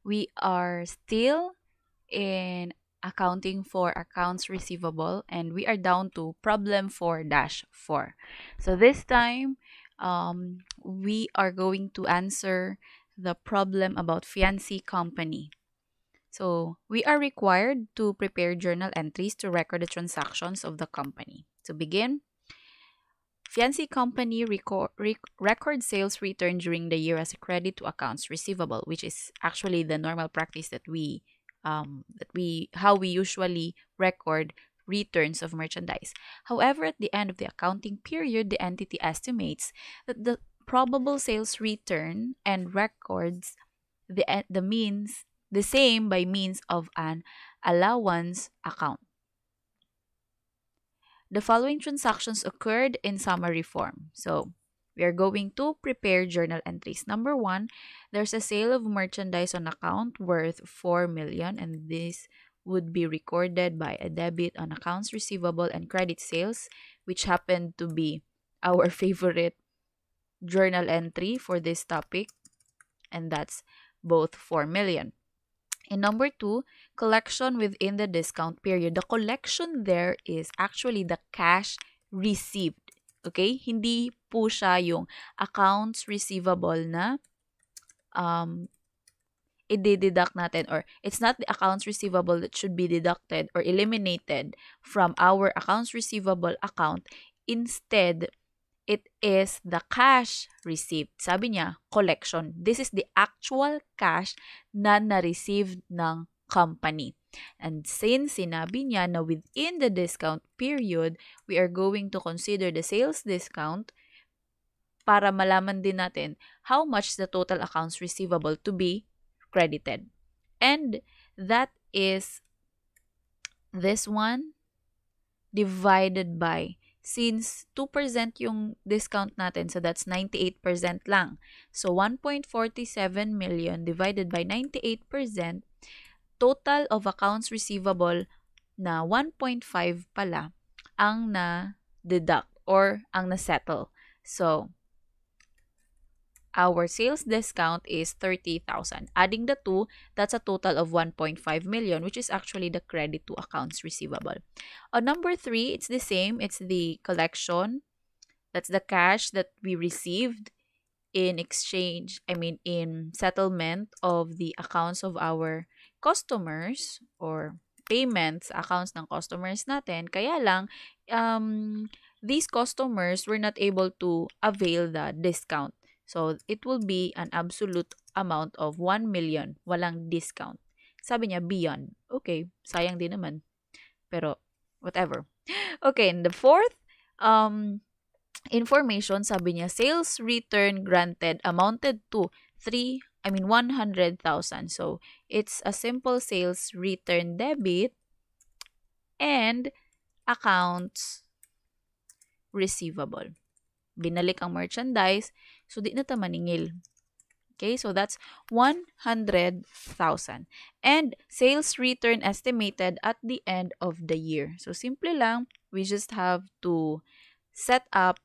We are still in accounting for accounts receivable, and we are down to problem 4-4. So this time, we are going to answer the problem about fiancé company. So we are required to prepare journal entries to record the transactions of the company. To begin, fiancé company record sales return during the year as a credit to accounts receivable, which is actually the normal practice that we how we usually record returns of merchandise. However, at the end of the accounting period, the entity estimates that the probable sales return and records the means the same by means of an allowance account. The following transactions occurred in summary form. So, we are going to prepare journal entries. Number 1, there's a sale of merchandise on account worth 4 million, and this would be recorded by a debit on accounts receivable and credit sales, which happened to be our favorite journal entry for this topic, and that's both 4 million. And number 2, collection within the discount period. The collection there is actually the cash received. Okay? Hindi po siya yung accounts receivable na i-deduct natin, or it's not the accounts receivable that should be deducted or eliminated from our accounts receivable account. Instead, it is the cash received. Sabi niya, collection. This is the actual cash na na-receive ng company. And since sinabi niya na within the discount period, we are going to consider the sales discount para malaman din natin how much the total accounts receivable to be credited. And that is this one divided by, since 2% yung discount natin, so that's 98% lang. So 1.47 million divided by 98%, total of accounts receivable na 1.5 pala ang na-deduct or ang na-settle. So, our sales discount is 30,000. Adding the two, that's a total of 1.5 million, which is actually the credit to accounts receivable. On number 3, it's the same. It's the collection. That's the cash that we received in exchange, in settlement of the accounts of our customers, or payments, accounts ng customers natin. Kaya lang, these customers were not able to avail the discount. So, it will be an absolute amount of 1 million. Walang discount. Sabi niya, beyond. Okay, sayang din naman. Pero, whatever. Okay, and the fourth information, sabi niya, sales return granted amounted to 100,000. So, it's a simple sales return debit and accounts receivable. Binalik ang merchandise, so di na ta maningil. Okay, so that's 100,000. And sales return estimated at the end of the year. So simple lang, we just have to set up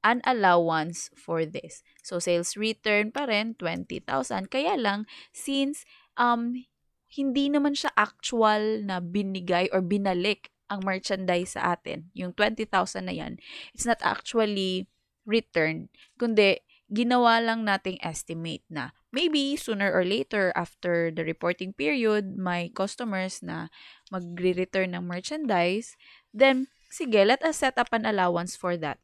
an allowance for this. So sales return pa rin 20,000. Kaya lang, since hindi naman siya actual na binigay or binalik ang merchandise sa atin, yung 20,000 na yan, it's not actually returned, kundi ginawa lang nating estimate na maybe sooner or later after the reporting period, may customers na magre-return ng merchandise, then sige, let us set up an allowance for that.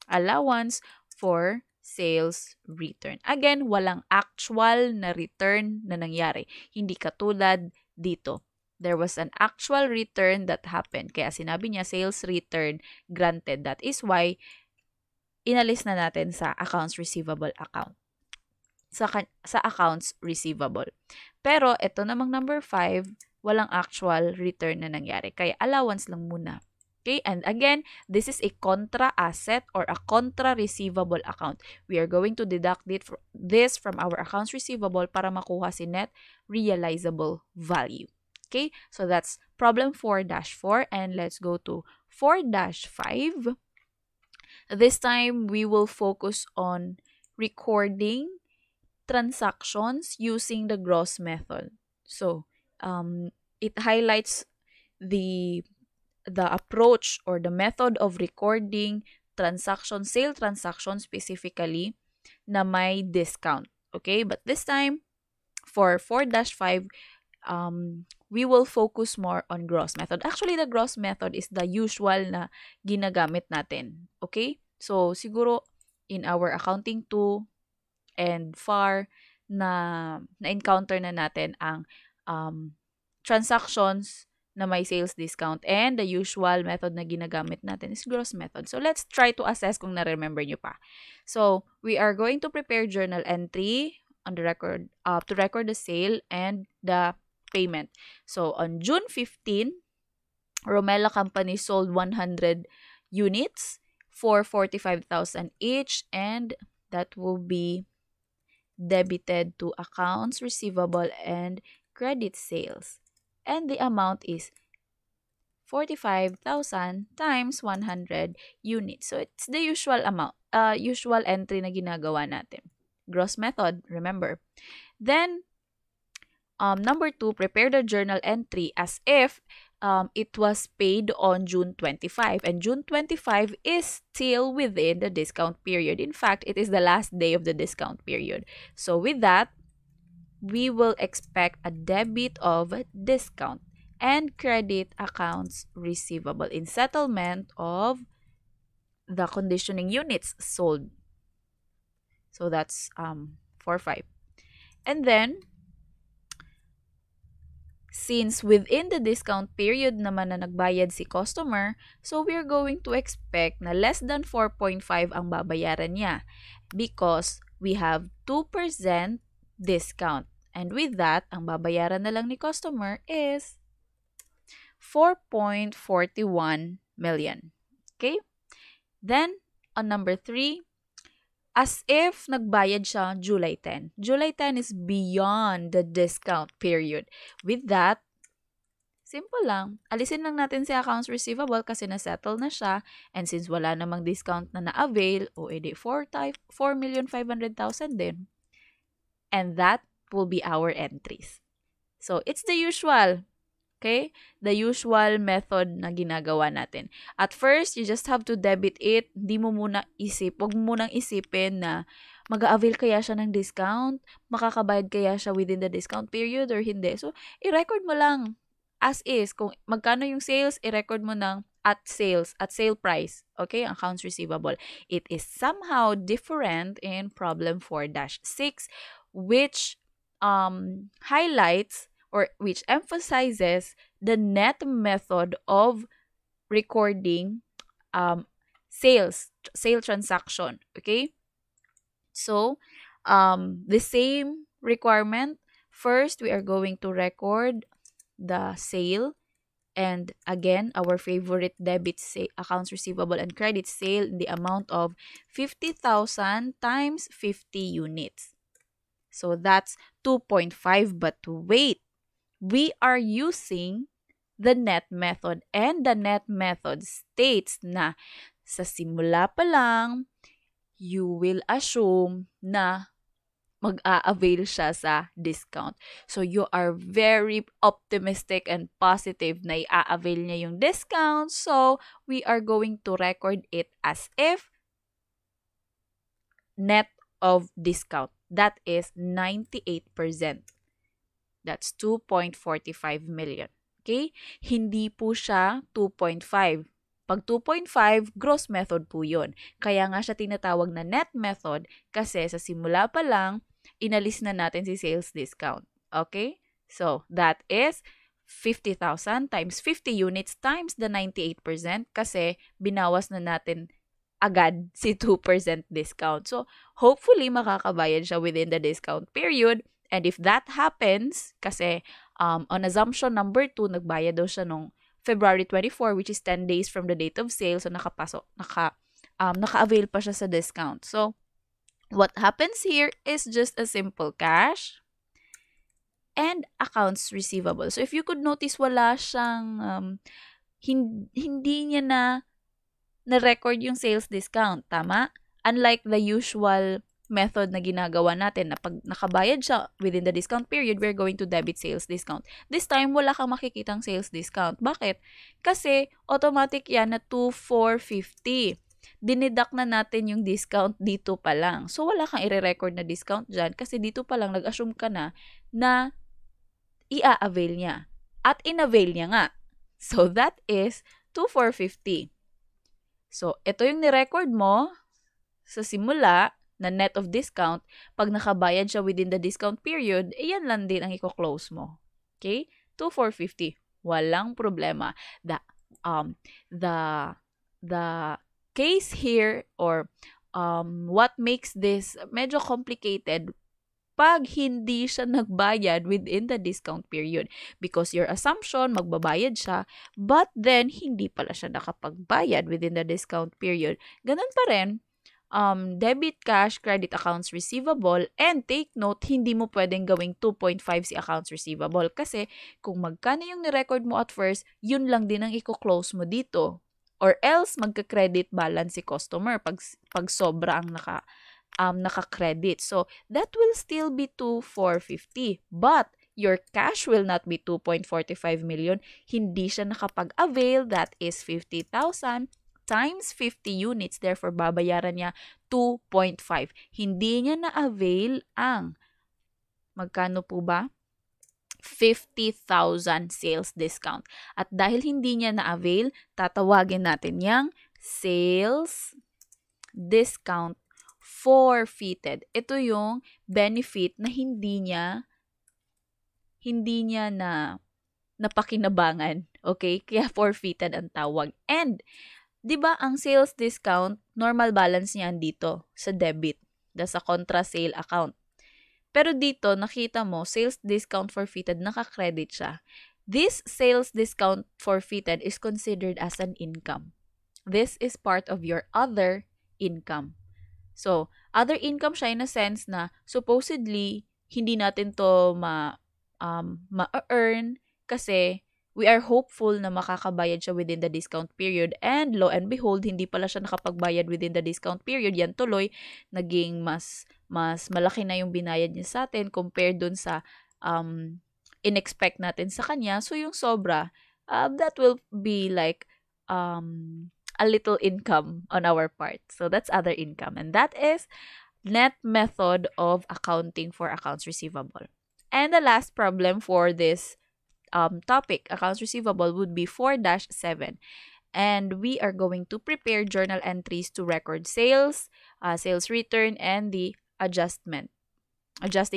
Allowance for sales return. Again, walang actual na return na nangyari. Hindi katulad dito. There was an actual return that happened. Kaya sinabi niya sales return granted. That is why inalis na natin sa accounts receivable account. Sa accounts receivable. Pero ito namang number 5, walang actual return na nangyari. Kaya allowance lang muna. Okay? And again, this is a contra asset or a contra receivable account. We are going to deduct this from our accounts receivable para makuha si net realizable value. Okay? So that's problem 4-4, and let's go to 4-5. This time, we will focus on recording transactions using the gross method. So, it highlights the approach or the method of recording sale transactions specifically na may discount. Okay? But this time, for 4-5, we will focus more on gross method. Actually, the gross method is the usual na ginagamit natin. Okay? So, siguro, in our accounting 2 and FAR, na-encounter na natin ang transactions na may sales discount, and the usual method na ginagamit natin is gross method. So, let's try to assess kung na-remember nyo pa. So, we are going to prepare journal entry on the record to record the sale and the payment. So, on June 15, Romela Company sold 100 units for 45,000 each, and that will be debited to accounts receivable and credit sales. And the amount is 45,000 times 100 units. So, it's the usual amount, usual entry na ginagawa natin. Gross method, remember. Then, number 2, prepare the journal entry as if it was paid on June 25. And June 25 is still within the discount period. In fact, it is the last day of the discount period. So, with that, we will expect a debit of discount and credit accounts receivable in settlement of the conditioning units sold. So, that's 4-5. And then, since within the discount period naman na nagbayad si customer, so we're going to expect na less than 4.5 ang babayaran niya because we have 2% discount. And with that, ang babayaran na lang ni customer is 4.41 million. Okay? Then, on number 3, as if nagbayad siya July 10. July 10 is beyond the discount period. With that, simple lang. Alisin lang natin si accounts receivable kasi na-settle na siya. And since wala namang discount na na-avail, o edi 4,500,000 din. And that will be our entries. So, it's the usual. Okay? The usual method na ginagawa natin. At first, you just have to debit it. Hindi mo muna huwag mo munang isipin na mag-a-avail kaya siya ng discount, makakabayad kaya siya within the discount period or hindi. So, i-record mo lang as is. Kung magkano yung sales, i-record mo ng at sale price. Okay? Accounts receivable. It is somehow different in problem 4-6, which highlights or which emphasizes the net method of recording sale transaction. Okay? So, the same requirement. First, we are going to record the sale. And again, our favorite debit accounts receivable and credit sale in the amount of 50,000 times 50 units. So, that's 2.5. But wait, we are using the net method. And the net method states na sa simula pa lang, you will assume na mag-a-avail siya sa discount. So, you are very optimistic and positive na i-a-avail niya yung discount. So, we are going to record it as if net of discount. That is 98%. That's 2.45 million. Okay? Hindi po siya 2.5. Pag 2.5, gross method po yun. Kaya nga siya tinatawag na net method kasi sa simula pa lang, inalis na natin si sales discount. Okay? So, that is 50,000 times 50 units times the 98% kasi binawas na natin agad si 2% discount. So, hopefully, makakabayad siya within the discount period. And if that happens, kasi on assumption number 2, nagbayad daw siya nung February 24, which is 10 days from the date of sale. So, naka-avail pa siya sa discount. So, what happens here is just a simple cash and accounts receivable. So, if you could notice, wala siyang, hindi niya na record yung sales discount. Tama? Unlike the usual method na ginagawa natin na pag nakabayad siya within the discount period, we're going to debit sales discount. This time, wala kang makikitang sales discount. Bakit? Kasi automatic yan na 2,450. Dinidak na natin yung discount dito pa lang. So, wala kang i-record na discount dyan kasi dito pa lang nag-assume ka na i-avail niya. At in-avail niya nga. So, that is 2,450. So, ito yung ni-record mo sa simula na net of discount. Pag nakabayad siya within the discount period, yan lang din ang i-close mo. Okay? 2,450. Walang problema. The case here or what makes this medyo complicated pag hindi siya nagbayad within the discount period. Because your assumption, magbabayad siya, but then hindi pala siya nakapagbayad within the discount period. Ganun pa rin, debit cash, credit accounts receivable, and take note, hindi mo pwedeng gawing 2.5 si accounts receivable kasi kung magkano yung ni-record mo at first, yun lang din ang i-close mo dito. Or else, magka-credit balance si customer pag sobra ang naka-credit. So, that will still be 2,450. But, your cash will not be 2.45 million. Hindi siya nakapag-avail. That is 50,000 times 50 units. Therefore, babayaran niya 2.5. Hindi niya na-avail ang magkano po ba? 50,000 sales discount. At dahil hindi niya na-avail, tatawagin natin yang sales discount forfeited. Ito yung benefit na hindi niya napakinabangan. Okay? Kaya forfeited ang tawag. And, di ba ang sales discount, normal balance niyan dito sa debit. Sa contra sale account. Pero dito, nakita mo, sales discount forfeited, naka-credit siya. This sales discount forfeited is considered as an income. This is part of your other income. So, other income siya in a sense na supposedly, hindi natin to ma-earn kasi we are hopeful na makakabayad siya within the discount period and lo and behold, hindi pala siya nakapagbayad within the discount period. Yan tuloy, naging mas malaki na yung binayad niya sa atin compared dun sa in-expect natin sa kanya. So, yung sobra, that will be like a little income on our part. So, that's other income. And that is net method of accounting for accounts receivable. And the last problem for this topic, accounts receivable, would be 4-7. And we are going to prepare journal entries to record sales, sales return, and the adjusting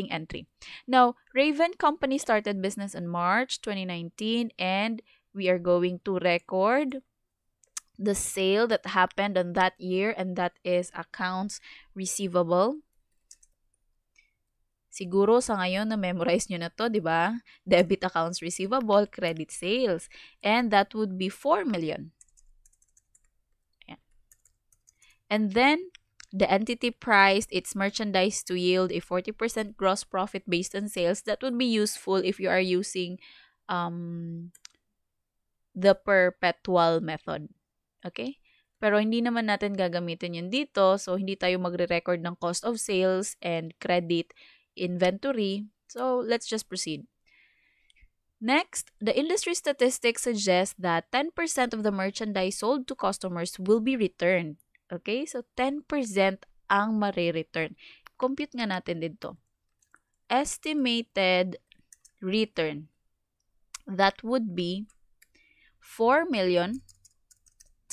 entry. Now, Raven Company started business in March 2019, and we are going to record the sale that happened on that year, and that is accounts receivable. Siguro sa ngayon na-memorize nyo na to, di ba? Debit accounts receivable, credit sales. And that would be 4 million. Ayan. And then, the entity priced its merchandise to yield a 40% gross profit based on sales. That would be useful if you are using the perpetual method. Okay? Pero hindi naman natin gagamitin yun dito. So, hindi tayo magre-record ng cost of sales and credit inventory. So, let's just proceed. Next, the industry statistics suggest that 10% of the merchandise sold to customers will be returned. Okay? So, 10% ang mare-return. Compute nga natin dito. Estimated return. That would be 4 million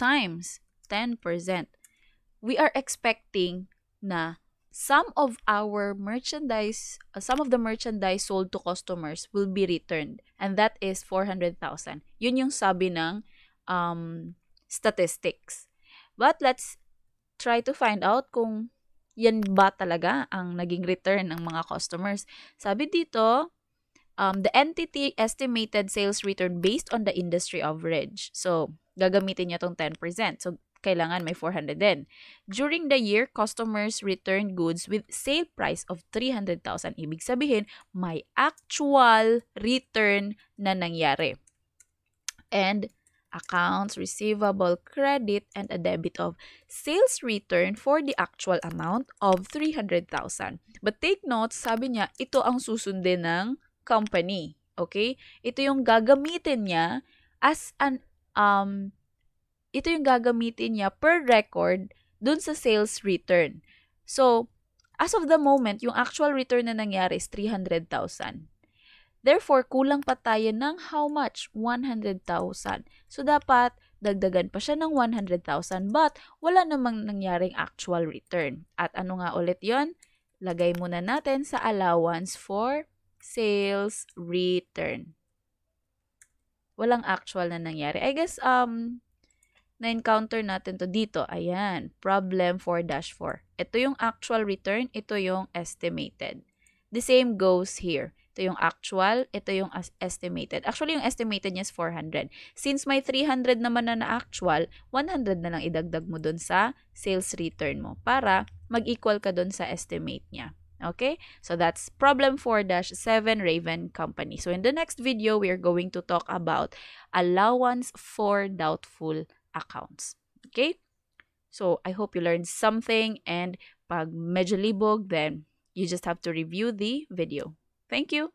times 10%. We are expecting na some of the merchandise sold to customers will be returned, and that is 400,000. Yun yung sabi ng statistics. But let's try to find out kung yan ba talaga ang naging return ng mga customers. Sabi dito, the entity estimated sales return based on the industry average. So, gagamitin niya tong 10%. So, kailangan may 400 din. During the year, customers returned goods with sale price of 300,000. Ibig sabihin, may actual return na nangyari. And accounts receivable credit and a debit of sales return for the actual amount of 300,000. But take note, sabi niya, ito ang susundin ng company. Okay? Ito yung gagamitin niya as an ito yung gagamitin niya per record dun sa sales return. So, as of the moment, yung actual return na nangyari is 300,000. Therefore, kulang pa tayo ng how much? 100,000. So, dapat dagdagan pa siya ng 100,000 but wala namang nangyaring actual return. At ano nga ulit yon? Lagay muna natin sa allowance for sales return. Walang actual na nangyari. I guess, na-encounter natin to dito. Ayan, problem 4-4. Ito yung actual return, ito yung estimated. The same goes here. Ito yung actual, ito yung estimated. Actually, yung estimated niya is 400. Since may 300 naman na actual, 100 na lang idagdag mo dun sa sales return mo para mag-equal ka dun sa estimate niya. Okay? So, that's problem 4-7 Raven Company. So, in the next video, we are going to talk about allowance for doubtful accounts. Okay? So, I hope you learned something, and pag medyo libog, then you just have to review the video. Thank you.